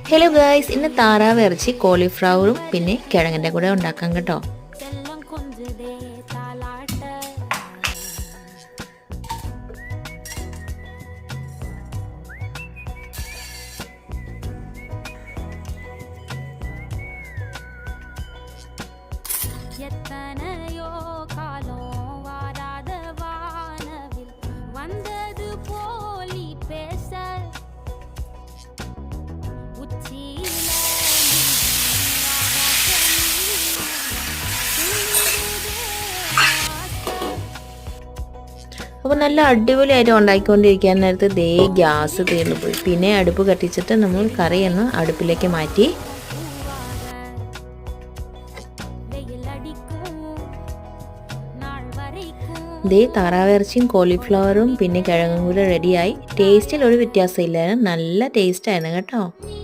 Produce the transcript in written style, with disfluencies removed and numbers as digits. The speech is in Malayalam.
ഹലോ ഗായ്സ്, ഇന്ന് താറാവ് ഇറച്ചി കോളിഫ്ലവറും പിന്നെ കിഴങ്ങിൻ്റെ കൂടെ ഉണ്ടാക്കാം കേട്ടോ. അപ്പോൾ നല്ല അടിപൊളിയായിട്ട് ഉണ്ടാക്കിക്കൊണ്ടിരിക്കാൻ നേരത്ത് ഗ്യാസ് തീർന്നു പോയി. പിന്നെ അടുപ്പ് കത്തിച്ചിട്ട് നമ്മൾ കറിയൊന്ന് അടുപ്പിലേക്ക് മാറ്റി. താറാവിറച്ചിയും കോളിഫ്ലവറും പിന്നെ കിഴങ്ങും കൂടെ റെഡിയായി. ടേസ്റ്റിൽ ഒരു വ്യത്യാസമില്ലായിരുന്നു, നല്ല ടേസ്റ്റായിരുന്നു കേട്ടോ.